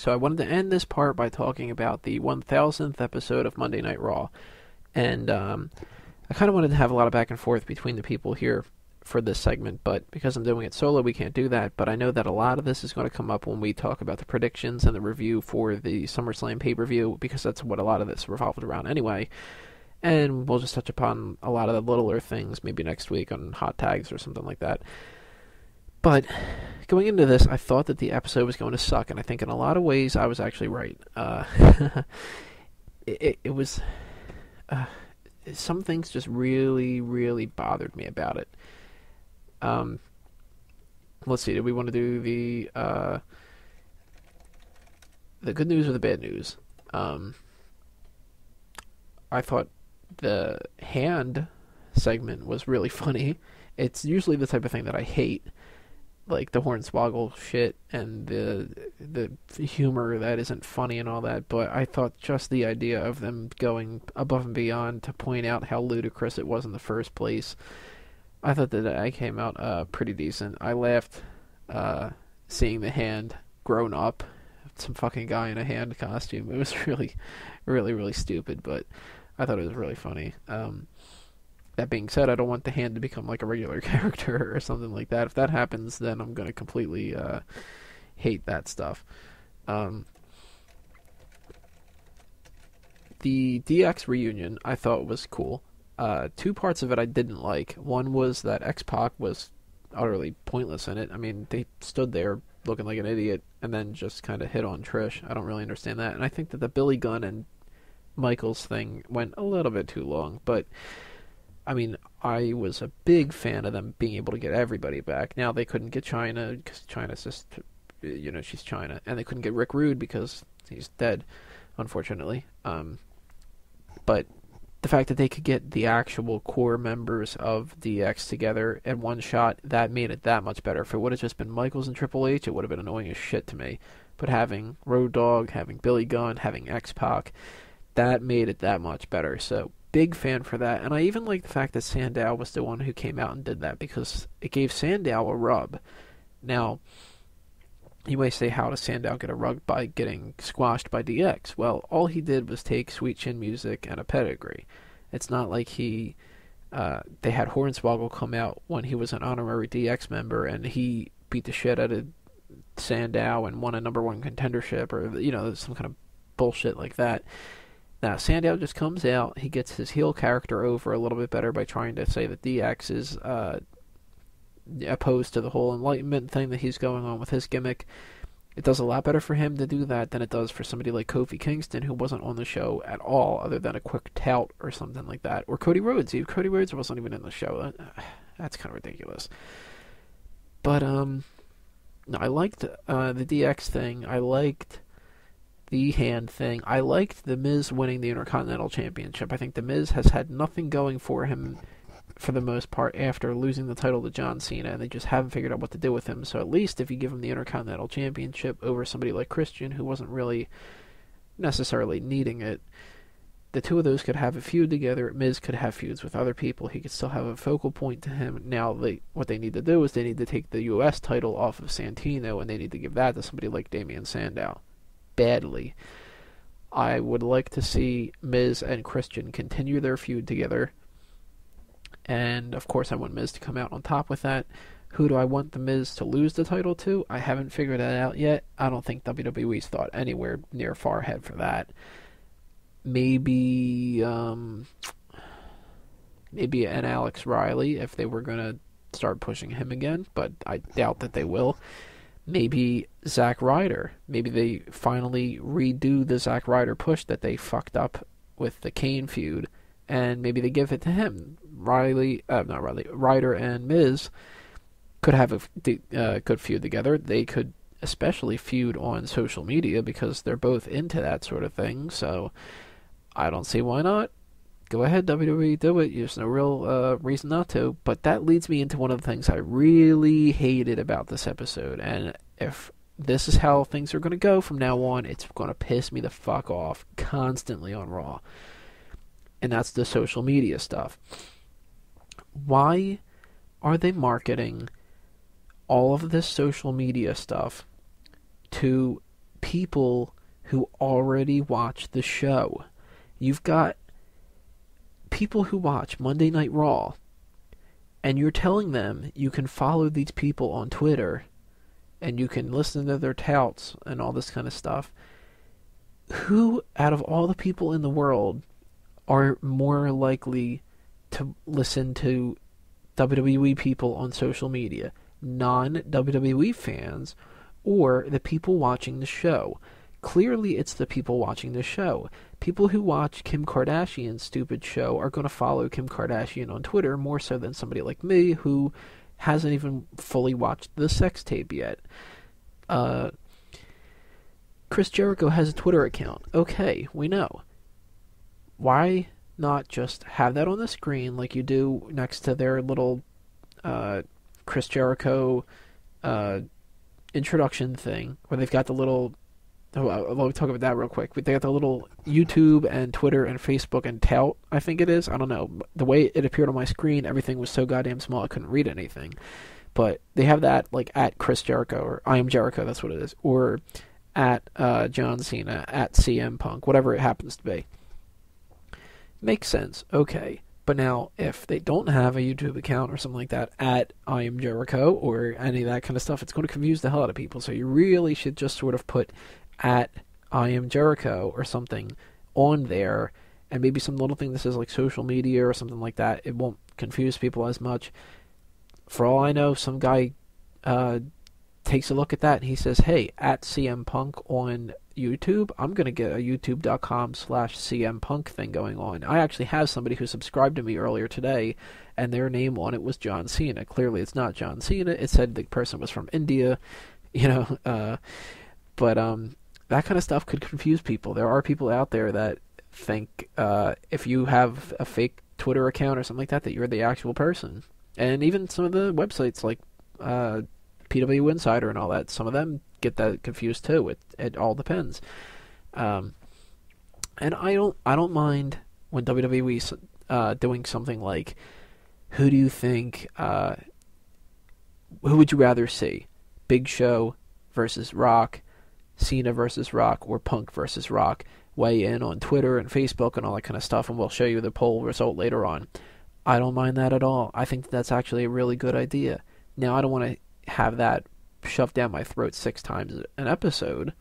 So I wanted to end this part by talking about the 1000th episode of Monday Night Raw. And I kind of wanted to have a lot of back and forth between the people here for this segment, but because I'm doing it solo, we can't do that. But I know that a lot of this is going to come up when we talk about the predictions and the review for the SummerSlam pay-per-view, because that's what a lot of this revolved around anyway. And we'll just touch upon a lot of the littler things maybe next week on hot tags or something like that. But going into this, I thought that the episode was going to suck, and I think in a lot of ways I was actually right. It was... some things just really, really bothered me about it. Let's see, do we want to do the good news or the bad news? I thought the hand segment was really funny. It's usually the type of thing that I hate, like the hornswoggle shit and the humor that isn't funny and all that, but I thought just the idea of them going above and beyond to point out how ludicrous it was in the first place, I thought that I came out pretty decent. I laughed seeing the hand grown up, some fucking guy in a hand costume. It was really, really, really stupid, but I thought it was really funny. That being said, I don't want the hand to become like a regular character or something like that. If that happens, then I'm going to completely hate that stuff. The DX reunion I thought was cool. Two parts of it I didn't like. One was that X-Pac was utterly pointless in it. I mean, they stood there looking like an idiot and then just kind of hit on Trish. I don't really understand that. And I think that the Billy Gunn and Michaels thing went a little bit too long, but I mean, I was a big fan of them being able to get everybody back. Now, they couldn't get China, because China's just, she's China. And they couldn't get Rick Rude because he's dead, unfortunately. But the fact that they could get the actual core members of DX together in one shot, that made it that much better. If it would have just been Michaels and Triple H, it would have been annoying as shit to me. But having Road Dogg, having Billy Gunn, having X-Pac, that made it that much better. So, big fan for that, and I even like the fact that Sandow was the one who came out and did that, because it gave Sandow a rub. Now, you may say, how does Sandow get a rub by getting squashed by DX? Well, all he did was take Sweet Chin Music and a pedigree. It's not like they had Hornswoggle come out when he was an honorary DX member, and he beat the shit out of Sandow and won a #1 contendership, or, some kind of bullshit like that. Now, Sandow just comes out, he gets his heel character over a little bit better by trying to say that DX is opposed to the whole enlightenment thing that he's going on with his gimmick. It does a lot better for him to do that than it does for somebody like Kofi Kingston, who wasn't on the show at all, other than a quick tout or something like that. Or Cody Rhodes. Cody Rhodes wasn't even in the show. That's kind of ridiculous. But, no, I liked the DX thing. I liked the hand thing. I liked The Miz winning the Intercontinental Championship. I think The Miz has had nothing going for him for the most part after losing the title to John Cena, and they just haven't figured out what to do with him. So at least if you give him the Intercontinental Championship over somebody like Christian, who wasn't really necessarily needing it, the two of those could have a feud together. Miz could have feuds with other people. He could still have a focal point to him. Now, what they need to do is they need to take the U.S. title off of Santino, and they need to give that to somebody like Damian Sandow. Badly. I would like to see Miz and Christian continue their feud together, and of course I want Miz to come out on top with that. Who do I want the Miz to lose the title to? I haven't figured that out yet. I don't think WWE's thought anywhere near far ahead for that. Maybe an Alex Riley if they were going to start pushing him again, but I doubt that they will. Maybe Zack Ryder. Maybe they finally redo the Zack Ryder push that they fucked up with the Kane feud, and maybe they give it to him. Ryder and Miz could have a good feud together. They could especially feud on social media because they're both into that sort of thing, so I don't see why not. Go ahead, WWE, do it. There's no real reason not to. But that leads me into one of the things I really hated about this episode. And if this is how things are going to go from now on, it's going to piss me the fuck off constantly on Raw. And that's the social media stuff. Why are they marketing all of this social media stuff to people who already watch the show. You've got people who watch Monday Night Raw, and you're telling them you can follow these people on Twitter, and you can listen to their touts and all this kind of stuff. Who, out of all the people in the world, are more likely to listen to WWE people on social media? Non-WWE fans or the people watching the show? Clearly, it's the people watching the show. People who watch Kim Kardashian's stupid show are going to follow Kim Kardashian on Twitter more so than somebody like me who hasn't even fully watched the sex tape yet. Chris Jericho has a Twitter account. Okay, we know. Why not just have that on the screen like you do next to their little Chris Jericho introduction thing, where they've got the little... let me talk about that real quick. They got the little YouTube and Twitter and Facebook and tout, I think it is. I don't know. The way it appeared on my screen, everything was so goddamn small I couldn't read anything. But they have that like at Chris Jericho, or I Am Jericho, that's what it is. Or at John Cena, at CM Punk, whatever it happens to be. Makes sense. Okay. But now, if they don't have a YouTube account or something like that, at I Am Jericho, or any of that kind of stuff, it's going to confuse the hell out of people. So you really should just sort of put at I Am Jericho or something on there, and maybe some little thing that says like social media or something like that. It won't confuse people as much. For all I know, some guy takes a look at that and he says, hey, at CM Punk on YouTube, I'm going to get a youtube.com/CM Punk thing going on. I actually have somebody who subscribed to me earlier today, and their name on it was John Cena. Clearly it's not John Cena. It said the person was from India, but that kind of stuff could confuse people. There are people out there that think if you have a fake Twitter account or something like that, that you're the actual person. And even some of the websites like PW Insider and all that, some of them get that confused too. It all depends. And I don't mind when WWE's doing something like, who do you think, who would you rather see? Big Show versus Rock, Cena versus Rock, or Punk versus Rock? Weigh in on Twitter and Facebook and all that kind of stuff, and we'll show you the poll result later on. I don't mind that at all. I think that's actually a really good idea. Now, I don't want to have that shoved down my throat 6 times an episode,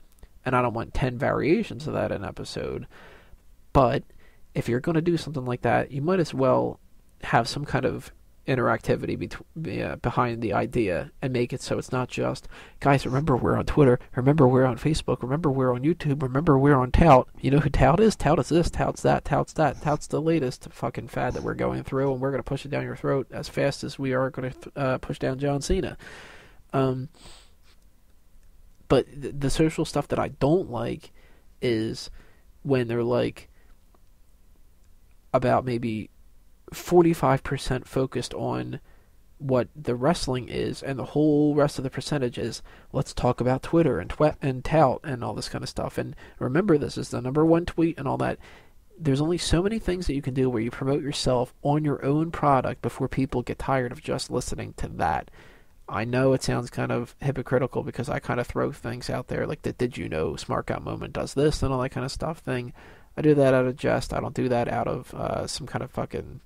and I don't want 10 variations of that an episode. But if you're going to do something like that, you might as well have some kind of interactivity behind the idea, and make it so it's not just, guys, remember we're on Twitter, remember we're on Facebook, remember we're on YouTube, remember we're on Tout. You know who Tout is? Tout is this, Tout's that, Tout's that. Tout's the latest fucking fad that we're going through, and we're going to push it down your throat as fast as we are going to push down John Cena. But the social stuff that I don't like is when they're like about maybe 45% focused on what the wrestling is, and the whole rest of the percentage is, let's talk about Twitter and tout and all this kind of stuff. And remember, this is the #1 tweet and all that. There's only so many things that you can do where you promote yourself on your own product before people get tired of just listening to that. I know it sounds kind of hypocritical because I kind of throw things out there like the "Did you know Smark Out Moment does this" and all that kind of stuff thing. I do that out of jest. I don't do that out of some kind of fucking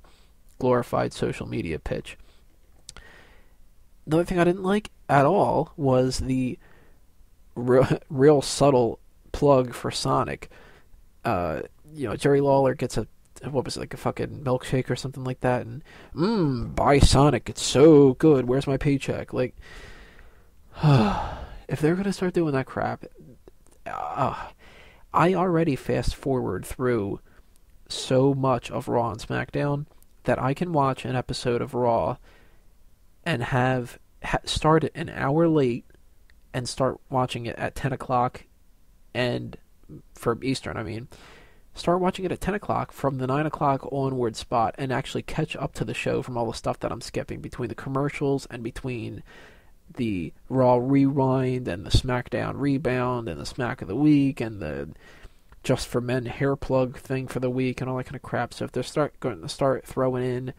glorified social media pitch. The other thing I didn't like at all was the real subtle plug for Sonic. Jerry Lawler gets a fucking milkshake or something like that, and buy Sonic, it's so good, where's my paycheck? Like, if they're gonna start doing that crap, I already fast forward through so much of Raw and SmackDown that I can watch an episode of Raw and start it an hour late and start watching it at 10 o'clock, and for Eastern, I mean, start watching it at 10 o'clock from the 9 o'clock onward spot and actually catch up to the show from all the stuff that I'm skipping between the commercials and between the Raw Rewind and the SmackDown Rebound and the Smack of the Week and the Just for Men hair plug thing for the week and all that kind of crap. So if they're going to start throwing in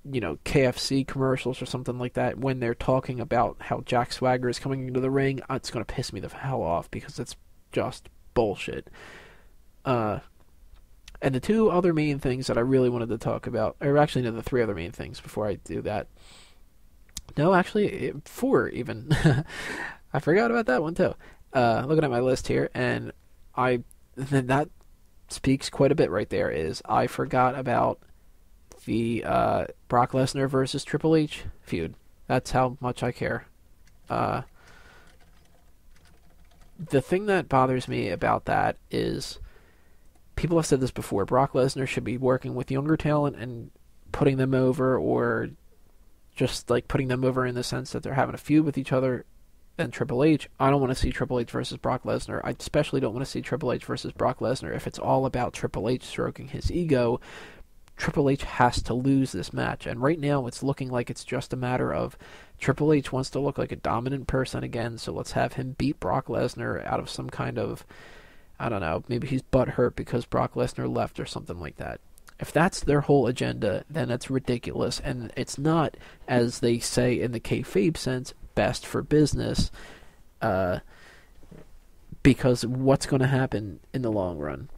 KFC commercials or something like that, when they're talking about how Jack Swagger is coming into the ring, it's going to piss me the hell off because it's just bullshit. And the two other main things that I really wanted to talk about, or actually, no, the three other main things before I do that. No, actually, four even. I forgot about that one too. Looking at my list here, and that speaks quite a bit right there, is I forgot about the Brock Lesnar versus Triple H feud. That's how much I care. The thing that bothers me about that is, people have said this before, Brock Lesnar should be working with younger talent and putting them over, or just like putting them over in the sense that they're having a feud with each other and Triple H. I don't want to see Triple H versus Brock Lesnar. I especially don't want to see Triple H versus Brock Lesnar. If it's all about Triple H stroking his ego, Triple H has to lose this match. And right now it's looking like it's just a matter of Triple H wants to look like a dominant person again, so let's have him beat Brock Lesnar out of some kind of, I don't know, maybe he's butthurt because Brock Lesnar left or something like that. If that's their whole agenda, then that's ridiculous, and it's not, as they say in the kayfabe sense, best for business, because what's going to happen in the long run?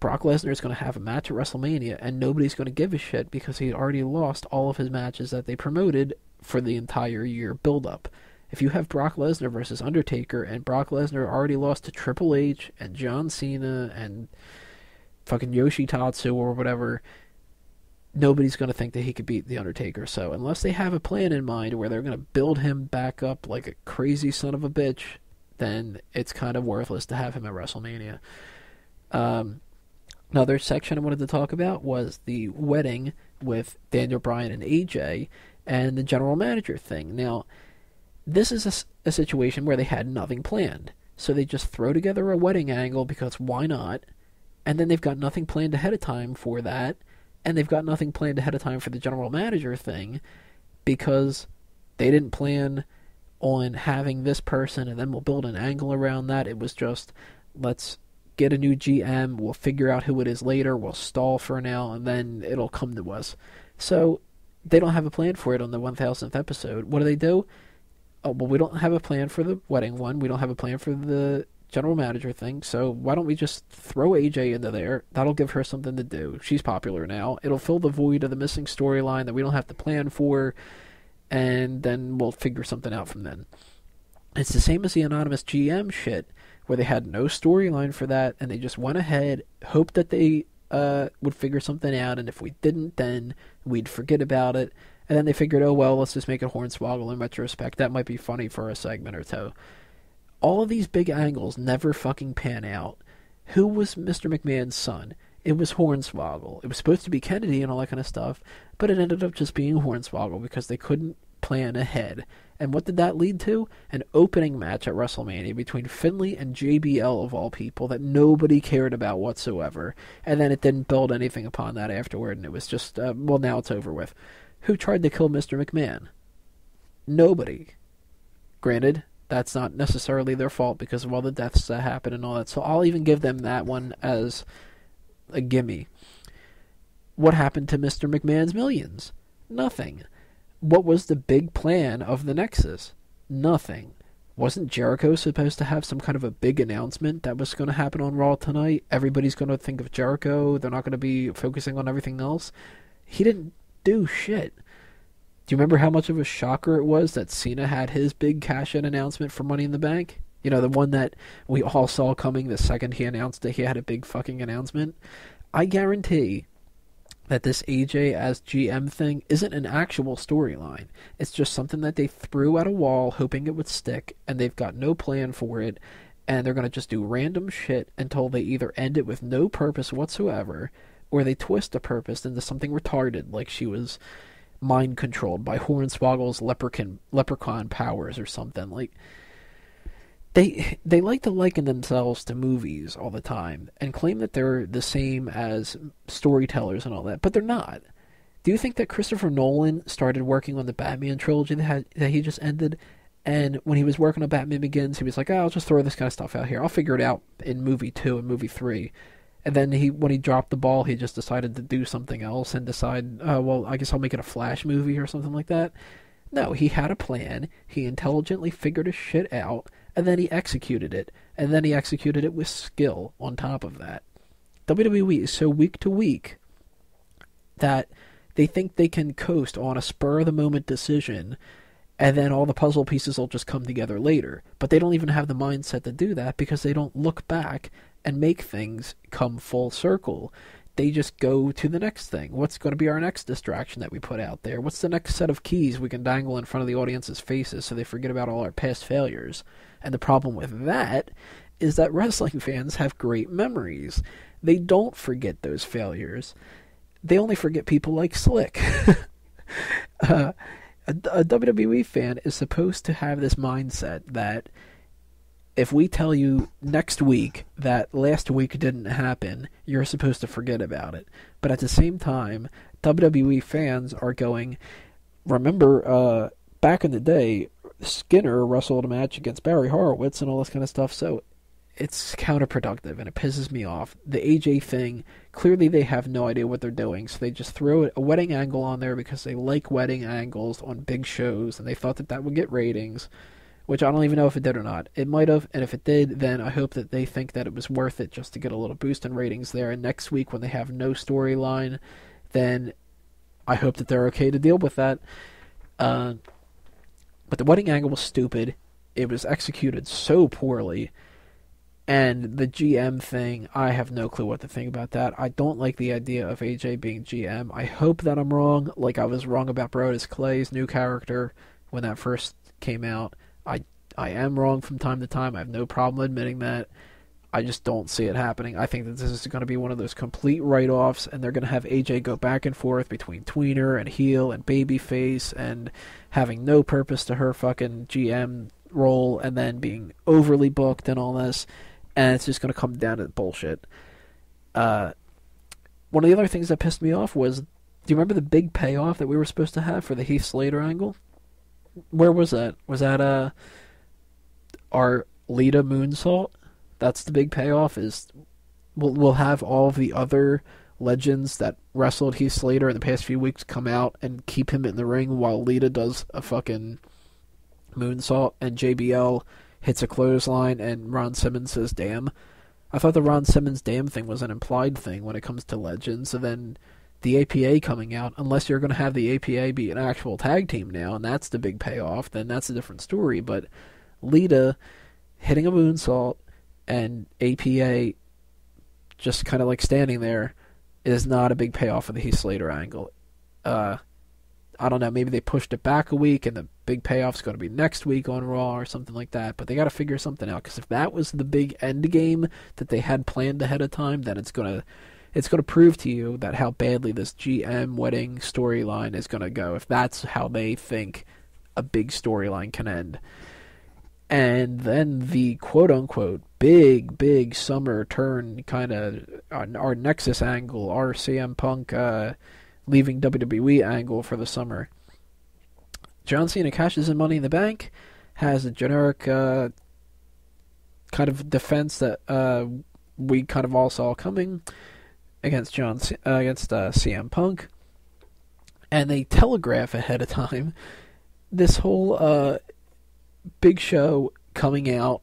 Brock Lesnar is going to have a match at WrestleMania, and nobody's going to give a shit because he already lost all of his matches that they promoted for the entire year build-up. If you have Brock Lesnar versus Undertaker, and Brock Lesnar already lost to Triple H and John Cena and fucking Yoshitatsu or whatever, nobody's going to think that he could beat The Undertaker. So unless they have a plan in mind where they're going to build him back up like a crazy son of a bitch, then it's kind of worthless to have him at WrestleMania. Another section I wanted to talk about was the wedding with Daniel Bryan and AJ and the general manager thing. Now, this is a situation where they had nothing planned. So they just throw together a wedding angle because why not? And then they've got nothing planned ahead of time for that. And they've got nothing planned ahead of time for the general manager thing because they didn't plan on having this person and then we'll build an angle around that. It was just, let's get a new GM, we'll figure out who it is later, we'll stall for now, and then it'll come to us. So they don't have a plan for it on the 1000th episode. What do? Oh, well, we don't have a plan for the wedding one. We don't have a plan for the general manager thing, so why don't we just throw AJ into there? That'll give her something to do. She's popular now. It'll fill the void of the missing storyline that we don't have to plan for, and then we'll figure something out from then. It's the same as the anonymous GM shit, where they had no storyline for that, and they just went ahead, hoped that they would figure something out, and if we didn't, then we'd forget about it. And then they figured, oh well, let's just make it Hornswoggle in retrospect. That might be funny for a segment or two. All of these big angles never fucking pan out. Who was Mr. McMahon's son? It was Hornswoggle. It was supposed to be Kennedy and all that kind of stuff, but it ended up just being Hornswoggle because they couldn't plan ahead. And what did that lead to? An opening match at WrestleMania between Finlay and JBL, of all people, that nobody cared about whatsoever. And then it didn't build anything upon that afterward, and it was just, well, now it's over with. Who tried to kill Mr. McMahon? Nobody. Granted, that's not necessarily their fault because of all the deaths that happened and all that. So I'll even give them that one as a gimme. What happened to Mr. McMahon's millions? Nothing. What was the big plan of the Nexus? Nothing. Wasn't Jericho supposed to have some kind of a big announcement that was going to happen on Raw tonight? Everybody's going to think of Jericho. They're not going to be focusing on everything else. He didn't do shit. Do you remember how much of a shocker it was that Cena had his big cash-in announcement for Money in the Bank? You know, the one that we all saw coming the second he announced that he had a big fucking announcement? I guarantee that this AJ as GM thing isn't an actual storyline. It's just something that they threw at a wall hoping it would stick, and they've got no plan for it, and they're going to just do random shit until they either end it with no purpose whatsoever, or they twist a purpose into something retarded, like she was mind controlled by Hornswoggle's leprechaun powers or something. Like they like to liken themselves to movies all the time and claim that they're the same as storytellers and all that, but they're not. Do you think that Christopher Nolan started working on the Batman trilogy that he just ended, and when he was working on Batman Begins, he was like, oh, I'll just throw this kind of stuff out here. I'll figure it out in movie 2 and movie 3. And then when he dropped the ball, he just decided to do something else and decide, well, I guess I'll make it a Flash movie or something like that. No, he had a plan. He intelligently figured his shit out, and then he executed it. And then he executed it with skill on top of that. WWE is so week to week that they think they can coast on a spur-of-the-moment decision, and then all the puzzle pieces will just come together later. But they don't even have the mindset to do that because they don't look back and make things come full circle. They just go to the next thing. What's going to be our next distraction that we put out there? What's the next set of keys we can dangle in front of the audience's faces so they forget about all our past failures? And the problem with that is that wrestling fans have great memories. They don't forget those failures. They only forget people like Slick. A WWE fan is supposed to have this mindset that if we tell you next week that last week didn't happen, you're supposed to forget about it. But at the same time, WWE fans are going, remember, back in the day, Skinner wrestled a match against Barry Horowitz and all this kind of stuff, so it's counterproductive, and it pisses me off. The AJ thing, clearly they have no idea what they're doing, so they just throw a wedding angle on there because they like wedding angles on big shows, and they thought that that would get ratings, which I don't even know if it did or not. It might have, and if it did, then I hope that they think that it was worth it just to get a little boost in ratings there. And next week, when they have no storyline, then I hope that they're okay to deal with that. But the wedding angle was stupid. It was executed so poorly. And the GM thing, I have no clue what to think about that. I don't like the idea of AJ being GM. I hope that I'm wrong, like I was wrong about Brodus Clay's new character when that first came out. I am wrong from time to time. I have no problem admitting that. I just don't see it happening. I think that this is going to be one of those complete write-offs, and they're going to have AJ go back and forth between tweener and heel and babyface and having no purpose to her fucking GM role and then being overly booked and all this, and it's just going to come down to bullshit. One of the other things that pissed me off was, do you remember the big payoff that we were supposed to have for the Heath Slater angle? Where was that? Was that our Lita moonsault? That's the big payoff. Is we'll have all of the other legends that wrestled Heath Slater in the past few weeks come out and keep him in the ring while Lita does a fucking moonsault and JBL hits a clothesline and Ron Simmons says damn. I thought the Ron Simmons damn thing was an implied thing when it comes to legends, and then the APA coming out, unless you're going to have the APA be an actual tag team now, and that's the big payoff, then that's a different story. But Lita hitting a moonsault and APA just kind of like standing there is not a big payoff for the Heath Slater angle. I don't know, maybe they pushed it back a week and the big payoff's going to be next week on Raw or something like that, but they got to figure something out, because if that was the big end game that they had planned ahead of time, then it's going to prove to you that how badly this GM wedding storyline is going to go, if that's how they think a big storyline can end. And then the quote-unquote big summer turn, kind of our Nexus angle, our CM Punk leaving WWE angle for the summer. John Cena cashes in Money in the Bank, has a generic kind of defense that we kind of all saw coming against CM Punk, and they telegraph ahead of time this whole Big Show coming out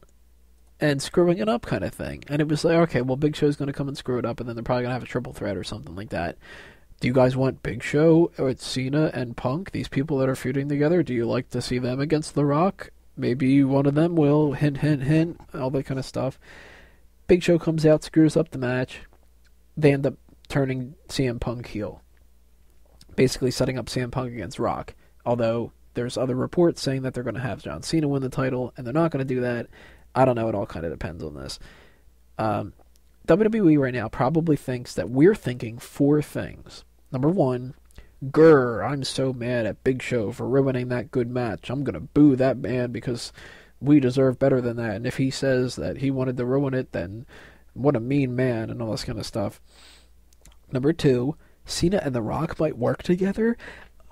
and screwing it up kind of thing. And it was like, okay, well, Big Show's going to come and screw it up, and then they're probably going to have a triple threat or something like that. Do you guys want Big Show with Cena and Punk, these people that are feuding together? Do you like to see them against The Rock? Maybe one of them will, hint, hint, hint, all that kind of stuff. Big Show comes out, screws up the match. They end up turning CM Punk heel, basically setting up CM Punk against Rock. Although there's other reports saying that they're going to have John Cena win the title, and they're not going to do that. I don't know. It all kind of depends on this. WWE right now probably thinks that we're thinking four things. Number one, grr, I'm so mad at Big Show for ruining that good match. I'm going to boo that man because we deserve better than that. And if he says that he wanted to ruin it, then what a mean man, and all this kind of stuff. Number two, Cena and The Rock might work together.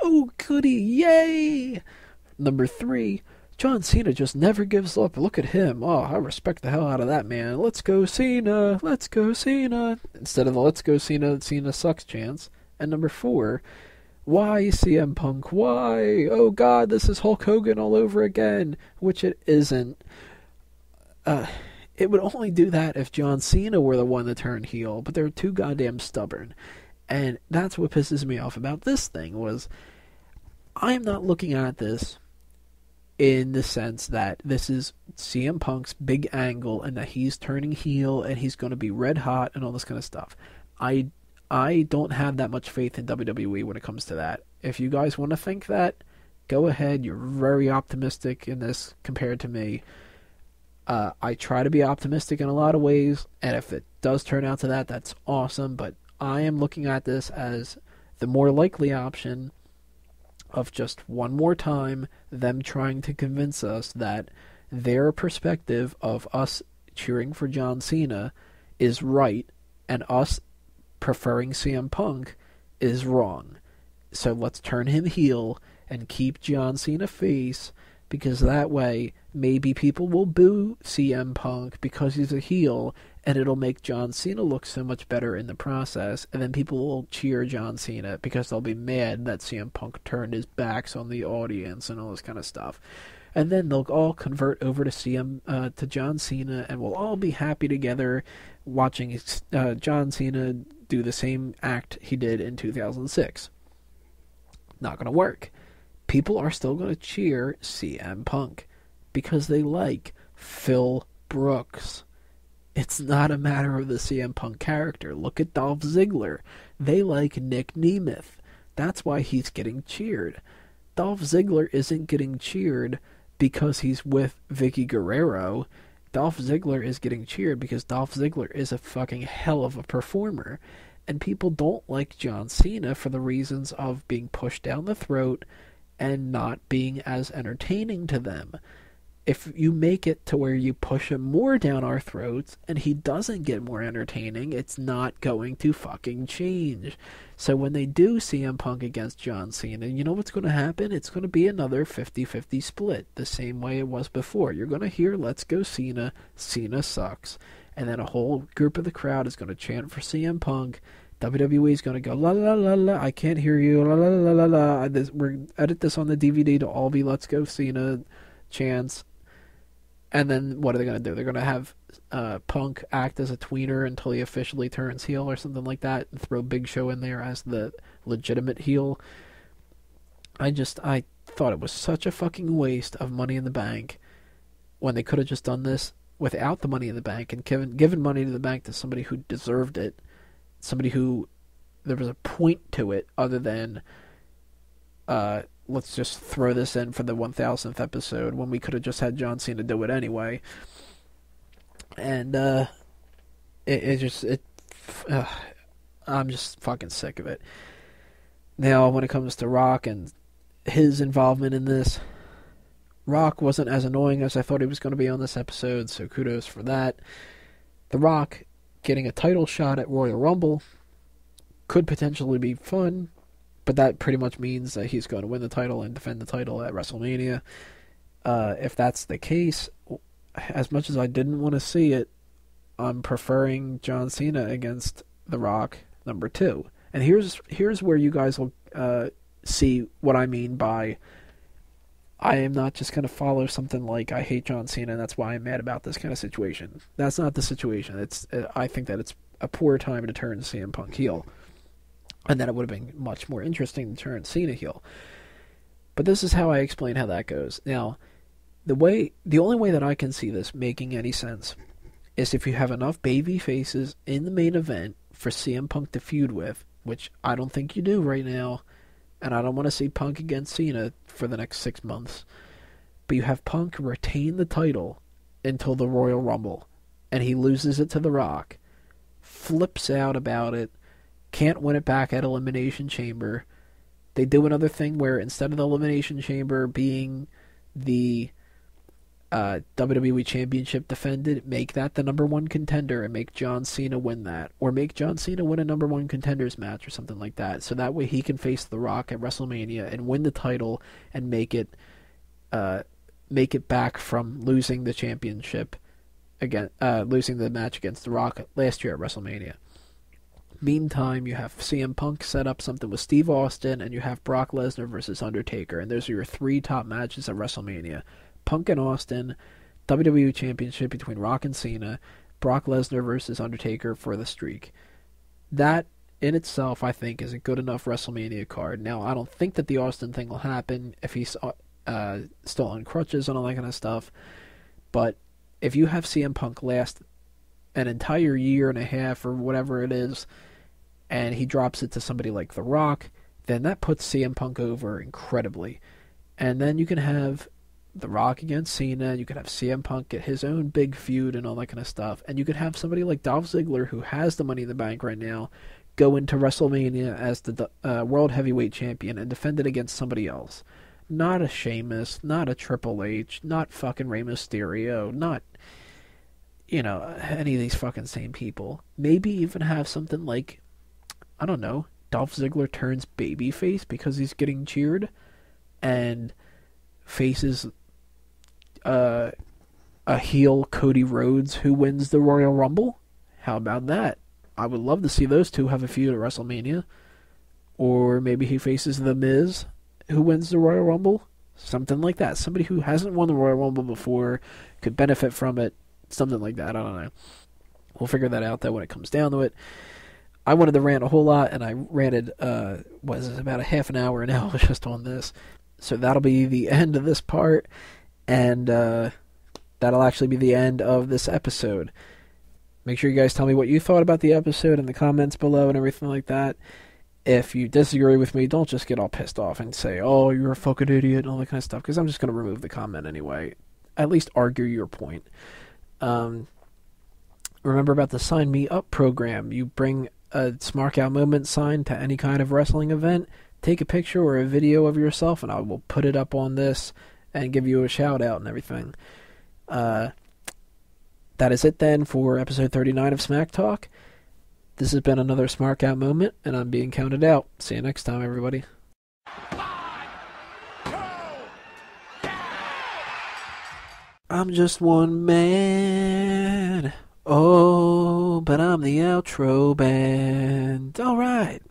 Oh, goody, yay! Number three, John Cena just never gives up. Look at him. Oh, I respect the hell out of that man. Let's go Cena. Let's go Cena. Instead of the let's go Cena, Cena sucks chants. And number 4, why CM Punk? Why? Oh God, this is Hulk Hogan all over again. Which it isn't. It would only do that if John Cena were the one to turn heel, but they're too goddamn stubborn. And that's what pisses me off about this thing was I'm not looking at this in the sense that this is CM Punk's big angle and that he's turning heel and he's going to be red hot and all this kind of stuff. I don't have that much faith in WWE when it comes to that. If you guys want to think that, go ahead. You're very optimistic in this compared to me. I try to be optimistic in a lot of ways, and if it does turn out to that, that's awesome, but I am looking at this as the more likely option of just one more time them trying to convince us that their perspective of us cheering for John Cena is right and us preferring CM Punk is wrong. So let's turn him heel and keep John Cena face, because that way maybe people will boo CM Punk because he's a heel, and it'll make John Cena look so much better in the process, and then people will cheer John Cena because they'll be mad that CM Punk turned his backs on the audience and all this kind of stuff. And then they'll all convert over to John Cena, and we'll all be happy together watching John Cena do the same act he did in 2006. Not going to work. People are still going to cheer CM Punk because they like Phil Brooks. It's not a matter of the CM Punk character. Look at Dolph Ziggler. They like Nick Nemeth. That's why he's getting cheered. Dolph Ziggler isn't getting cheered because he's with Vicky Guerrero. Dolph Ziggler is getting cheered because Dolph Ziggler is a fucking hell of a performer. And people don't like John Cena for the reasons of being pushed down the throat and not being as entertaining to them. If you make it to where you push him more down our throats and he doesn't get more entertaining, it's not going to fucking change. So when they do CM Punk against John Cena, you know what's going to happen? It's going to be another 50-50 split, the same way it was before. You're going to hear, let's go Cena, Cena sucks. And then a whole group of the crowd is going to chant for CM Punk. WWE is going to go, la la la la, I can't hear you, la la la la la. We're edit this on the DVD to all be let's go Cena chants. And then what are they going to do? They're going to have Punk act as a tweener until he officially turns heel or something like that, and throw Big Show in there as the legitimate heel. I thought it was such a fucking waste of Money in the Bank when they could have just done this without the Money in the Bank and given Money in the Bank to somebody who deserved it, somebody who there was a point to it other than let's just throw this in for the 1000th episode when we could have just had John Cena do it anyway. And I'm just fucking sick of it. Now, when it comes to Rock and his involvement in this, Rock wasn't as annoying as I thought he was going to be on this episode, so kudos for that. The Rock getting a title shot at Royal Rumble could potentially be fun, but that pretty much means that he's going to win the title and defend the title at WrestleMania. If that's the case, as much as I didn't want to see it, I'm preferring John Cena against The Rock, number 2. And here's where you guys will see what I mean by I am not just going to follow something like I hate John Cena and that's why I'm mad about this kind of situation. That's not the situation. I think that it's a poor time to turn CM Punk heel. And that it would have been much more interesting to turn Cena heel. But this is how I explain how that goes. Now, the only way that I can see this making any sense is if you have enough baby faces in the main event for CM Punk to feud with, which I don't think you do right now, and I don't want to see Punk against Cena for the next 6 months. But you have Punk retain the title until the Royal Rumble, and he loses it to The Rock, flips out about it, can't win it back at Elimination Chamber. They do another thing where instead of the Elimination Chamber being the WWE Championship defended, make that the number 1 contender and make John Cena win that. Or make John Cena win a number 1 contenders match or something like that. So that way he can face The Rock at WrestleMania and win the title and make it make it back from losing the championship losing the match against The Rock last year at WrestleMania. Meantime, you have CM Punk set up something with Steve Austin, and you have Brock Lesnar versus Undertaker, and those are your 3 top matches at WrestleMania. Punk and Austin, WWE Championship between Rock and Cena, Brock Lesnar versus Undertaker for the streak. That, in itself, I think, is a good enough WrestleMania card. Now, I don't think that the Austin thing will happen if he's still on crutches and all that kind of stuff, but if you have CM Punk last an entire year and a half or whatever it is, and he drops it to somebody like The Rock, then that puts CM Punk over incredibly. And then you can have The Rock against Cena, you could have CM Punk get his own big feud and all that kind of stuff, and you could have somebody like Dolph Ziggler, who has the Money in the Bank right now, go into WrestleMania as the World Heavyweight Champion and defend it against somebody else. Not a Sheamus, not a Triple H, not fucking Rey Mysterio, not, any of these fucking same people. Maybe even have something like, I don't know, Dolph Ziggler turns babyface because he's getting cheered and faces a heel Cody Rhodes who wins the Royal Rumble. How about that? I would love to see those two have a feud at WrestleMania. Or maybe he faces The Miz who wins the Royal Rumble. Something like that. Somebody who hasn't won the Royal Rumble before could benefit from it. Something like that. I don't know. We'll figure that out though when it comes down to it. I wanted to rant a whole lot, and I ranted, about a half an hour now just on this. So that'll be the end of this part, and that'll actually be the end of this episode. Make sure you guys tell me what you thought about the episode in the comments below and everything like that. If you disagree with me, don't just get all pissed off and say, oh, you're a fucking idiot and all that kind of stuff, because I'm just going to remove the comment anyway. At least argue your point. Remember about the Sign Me Up program. You bring a Smark Out Moment sign to any kind of wrestling event, take a picture or a video of yourself, and I will put it up on this and give you a shout out and everything. That is it then for episode 39 of Smack Talk. This has been another Smark Out Moment, and I'm being counted out. See you next time, everybody. 5, 2, yeah! I'm just one man. Oh, but I'm the outro band. Alright.